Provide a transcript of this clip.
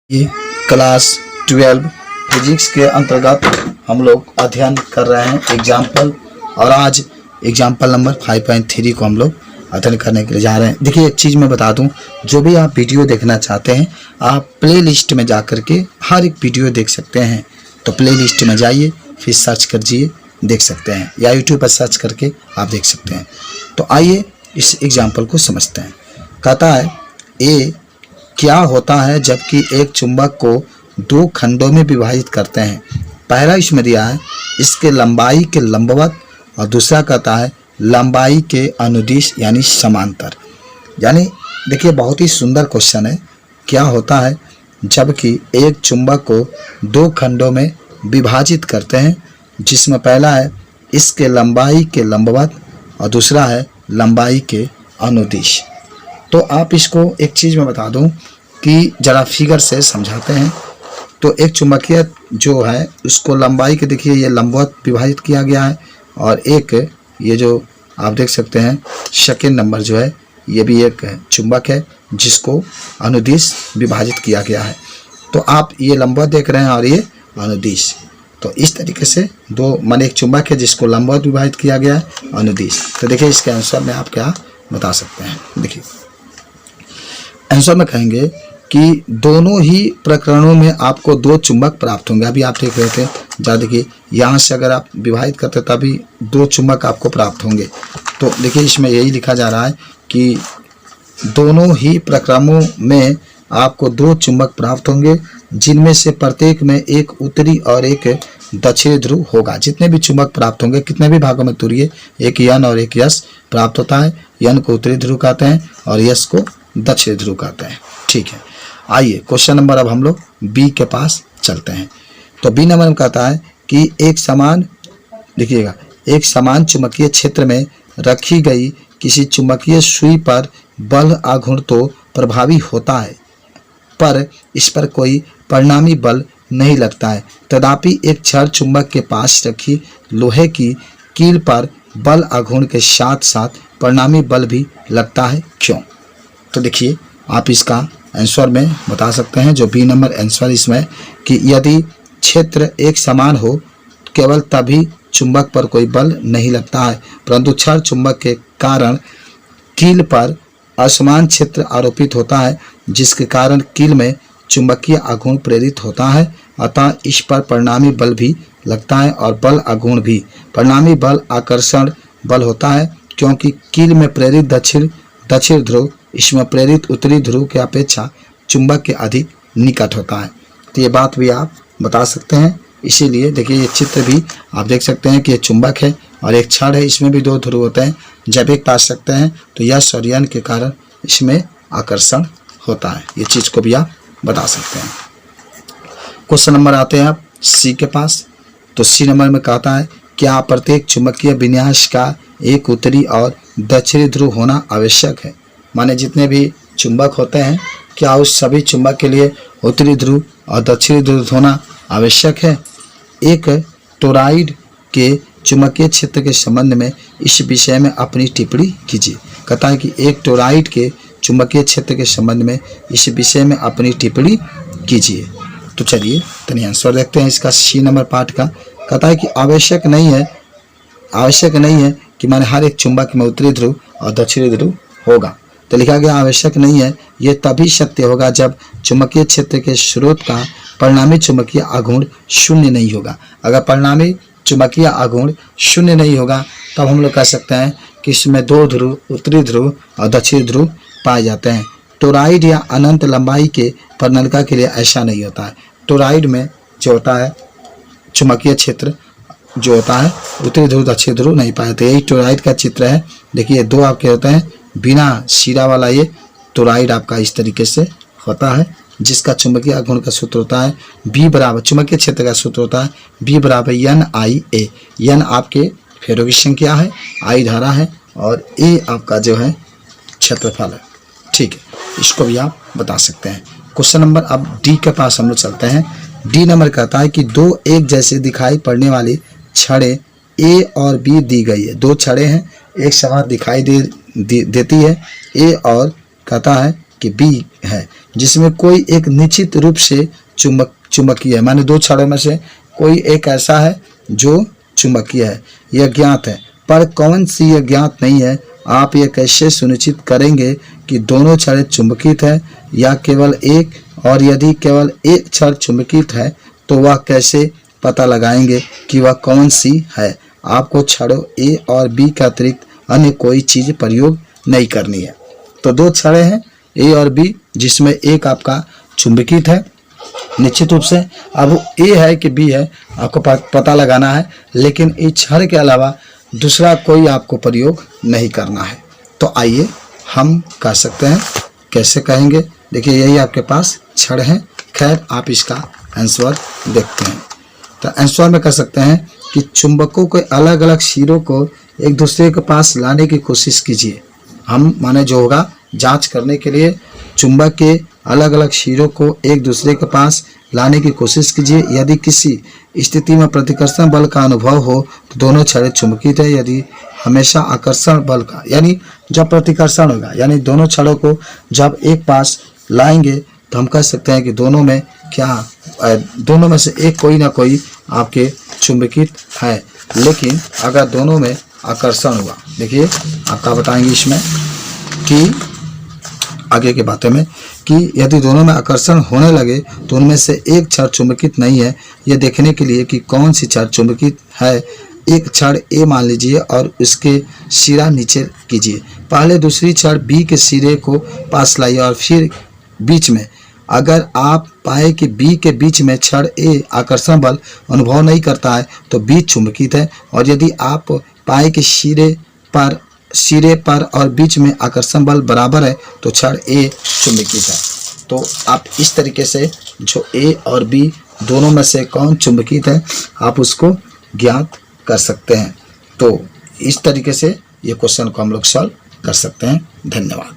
ये class 12 physics के अंतर्गत हम लोग अध्ययन कर रहे हैं एग्जाम्पल, और आज एग्जाम्पल नंबर 5.3 को हम लोग अध्ययन करने के लिए जा रहे हैं। देखिए, एक चीज़ मैं बता दूं, जो भी आप वीडियो देखना चाहते हैं आप प्ले लिस्ट में जा कर के हर एक वीडियो देख सकते हैं। तो प्ले लिस्ट में जाइए, फिर सर्च करिए, देख सकते हैं, या यूट्यूब पर सर्च करके आप देख सकते हैं। तो आइए इस एग्जाम्पल को समझते हैं। कहता है ए क्या होता है जबकि एक चुंबक को दो खंडों में विभाजित करते हैं। पहला इसमें दिया है इसके लंबाई के लंबवत, और दूसरा कहता है लंबाई के अनुदिश यानी समांतर। यानी देखिए, बहुत ही सुंदर क्वेश्चन है। क्या होता है जबकि एक चुंबक को दो खंडों में विभाजित करते हैं, जिसमें पहला है इसके लंबाई के लंबवत और दूसरा है लंबाई के अनुदिश। तो आप इसको एक चीज़ में बता दूं कि ज़रा फिगर से समझाते हैं। तो एक चुंबकीय जो है उसको लंबाई के, देखिए ये लंबवत विभाजित किया गया है, और एक ये जो आप देख सकते हैं सेकेंड नंबर जो है ये भी एक चुंबक है जिसको अनुदिश विभाजित किया गया है। तो आप ये लंबवत देख रहे हैं और ये अनुदिश। तो इस तरीके से दो माने एक चुंबक है जिसको लंबवत विभाजित किया गया है, अनुदिश। तो देखिए इसके आंसर में आप क्या बता सकते हैं। देखिए आंसर में कहेंगे कि दोनों ही प्रकरणों में आपको दो चुंबक प्राप्त होंगे। अभी आप देख रहे थे, जहाँ देखिए यहाँ से अगर आप विभाजित करते तभी दो चुंबक आपको प्राप्त होंगे। तो देखिए इसमें यही लिखा जा रहा है कि दोनों ही प्रकरणों में आपको दो चुंबक प्राप्त होंगे, जिनमें से प्रत्येक में एक उत्तरी और एक दक्षिणी ध्रुव होगा। जितने भी चुंबक प्राप्त होंगे, कितने भी भागों में तोड़िए, एक यन और एक यस प्राप्त होता है। यन को उत्तरी ध्रुव कहते हैं और यस को दक्षिणी ध्रुव कहते हैं। ठीक है, आइए क्वेश्चन नंबर अब हम लोग बी के पास चलते हैं। तो बी नंबर में कहता है कि एक समान, देखिएगा, एक समान चुंबकीय क्षेत्र में रखी गई किसी चुंबकीय सुई पर बल आघूर्ण तो प्रभावी होता है, पर इस पर कोई परिणामी बल नहीं लगता है। तथापि एक छड़ चुंबक के पास रखी लोहे की कील पर बल आघूर्ण के साथ साथ परिणामी बल भी लगता है, क्यों? तो देखिए आप इसका आंसर में बता सकते हैं। जो बी नंबर आंसर इसमें कि यदि क्षेत्र एक समान हो केवल तभी चुंबक पर कोई बल नहीं लगता है, परंतु छड़ चुंबक के कारण कील पर असमान क्षेत्र आरोपित होता है, जिसके कारण कील में चुंबकीय आघूर्ण प्रेरित होता है। अतः इस पर परिणामी बल भी लगता है, और बल आघूर्ण भी। परिणामी बल आकर्षण बल होता है, क्योंकि कील में प्रेरित दक्षिण ध्रुव इसमें प्रेरित उत्तरी ध्रुव के अपेक्षा चुंबक के अधिक निकट होता है। तो ये बात भी आप बता सकते हैं। इसीलिए देखिए ये चित्र भी आप देख सकते हैं कि ये चुंबक है और एक छड़ है, इसमें भी दो ध्रुव होते हैं। जब एक पास रखते हैं तो यस और यन के कारण इसमें आकर्षण होता है। ये चीज़ को भी आप बता सकते हैं। क्वेश्चन नंबर आते हैं आप सी के पास। तो सी नंबर में कहता है क्या प्रत्येक चुंबकीय विन्यास का एक उत्तरी और दक्षिणी ध्रुव होना आवश्यक है। माने जितने भी चुंबक होते हैं, क्या उस सभी चुंबक के लिए उत्तरी ध्रुव और दक्षिणी ध्रुव होना आवश्यक है। एक टोरॉइड के चुंबकीय क्षेत्र के संबंध में इस विषय में अपनी टिप्पणी कीजिए। कहता है कि एक टोरॉइड के चुंबकीय क्षेत्र के संबंध में इस विषय में अपनी टिप्पणी कीजिए। तो चलिए तनी आंसर देखते हैं इसका सी नंबर पार्ट का। कहता है कि आवश्यक नहीं है कि माने हर एक चुंबक में उत्तरी ध्रुव और दक्षिणी ध्रुव होगा। तो लिखा गया आवश्यक नहीं है, यह तभी सत्य होगा जब चुंबकीय क्षेत्र के स्रोत का परिणामी चुंबकीय आघूर्ण शून्य नहीं होगा। अगर परिणामी चुंबकीय आघूर्ण शून्य नहीं होगा तब हम लोग कह सकते हैं कि इसमें दो ध्रुव, उत्तरी ध्रुव और दक्षिणी ध्रुव पाए जाते हैं। टोरॉइड या अनंत लंबाई के परिनलिका के लिए ऐसा नहीं होता है। टोरॉइड में जो होता है चुंबकीय क्षेत्र जो होता है उत्तरी ध्रुव दक्षिणी ध्रुव नहीं पाए। तो यही टोरॉइड का चित्र है। देखिए दो आपके होते हैं बिना सिरा वाला, ये टोरॉइड आपका इस तरीके से होता है, जिसका चुंबकीय आघूर्ण का सूत्र होता है बी बराबर, चुंबकीय क्षेत्र का सूत्र होता है बी बराबर एन आई ए। एन आपके फेरों की संख्या है, आई धारा है, और ए आपका जो है क्षेत्रफल है। ठीक है, इसको भी आप बता सकते हैं। क्वेश्चन नंबर अब डी के पास हम लोग चलते हैं। डी नंबर कहता है कि दो एक जैसे दिखाई पड़ने वाली छड़ें ए और बी दी गई है। दो छड़ें हैं, एक समान दिखाई देती है, ए और कहता है कि बी है, जिसमें कोई एक निश्चित रूप से चुंबकीय है, माने दो छड़ों में से कोई एक ऐसा है जो चुंबकीय है, यह ज्ञात है। पर कौन सी यह ज्ञात नहीं है। आप यह कैसे सुनिश्चित करेंगे कि दोनों छड़ें चुंबकित है या केवल एक, और यदि केवल एक छड़ चुंबकित है तो वह कैसे पता लगाएंगे कि वह कौन सी है। आपको छड़ों ए और बी के अतिरिक्त अन्य कोई चीज़ प्रयोग नहीं करनी है। तो दो छड़ें हैं ए और बी, जिसमें एक आपका चुंबकित है निश्चित रूप से। अब ए है कि बी है आपको पता लगाना है, लेकिन इस छड़ के अलावा दूसरा कोई आपको प्रयोग नहीं करना है। तो आइए हम कह सकते हैं, कैसे कहेंगे। देखिए यही आपके पास छड़ है। खैर आप इसका आंसर देखते हैं। तो आंसर में कह सकते हैं कि चुंबकों के अलग अलग सिरों को एक दूसरे के पास लाने की कोशिश कीजिए। हम माने जो होगा जांच करने के लिए चुंबक के अलग अलग सिरों को एक दूसरे के पास लाने की कोशिश कीजिए। यदि किसी स्थिति में प्रतिकर्षण बल का अनुभव हो तो दोनों छड़ें चुंबकित है। यदि हमेशा आकर्षण बल का, यानी जब प्रतिकर्षण होगा, यानी दोनों छड़ों को जब एक पास लाएंगे तो हम कह सकते हैं कि दोनों में दोनों में से एक कोई ना कोई आपके चुंबकित है। लेकिन अगर दोनों में आकर्षण हुआ, देखिए आपका बताएंगे इसमें कि आगे की बातें में कि यदि दोनों में आकर्षण होने लगे तो उनमें से एक छड़ चुंबकित नहीं है। यह देखने के लिए कि कौन सी छड़ चुंबकित है, एक छड़ ए मान लीजिए और उसके सिरा नीचे कीजिए। पहले दूसरी छड़ बी के सिरे को पास लाइए और फिर बीच में। अगर आप पाए कि बी के बीच में छड़ ए आकर्षण बल अनुभव नहीं करता है तो बी चुंबकित है, और यदि आप पाए कि सिरे पर और बीच में आकर्षण बल बराबर है तो छड़ ए चुंबकित है। तो आप इस तरीके से जो ए और बी दोनों में से कौन चुंबकित है आप उसको ज्ञात कर सकते हैं। तो इस तरीके से ये क्वेश्चन को हम लोग सॉल्व कर सकते हैं। धन्यवाद।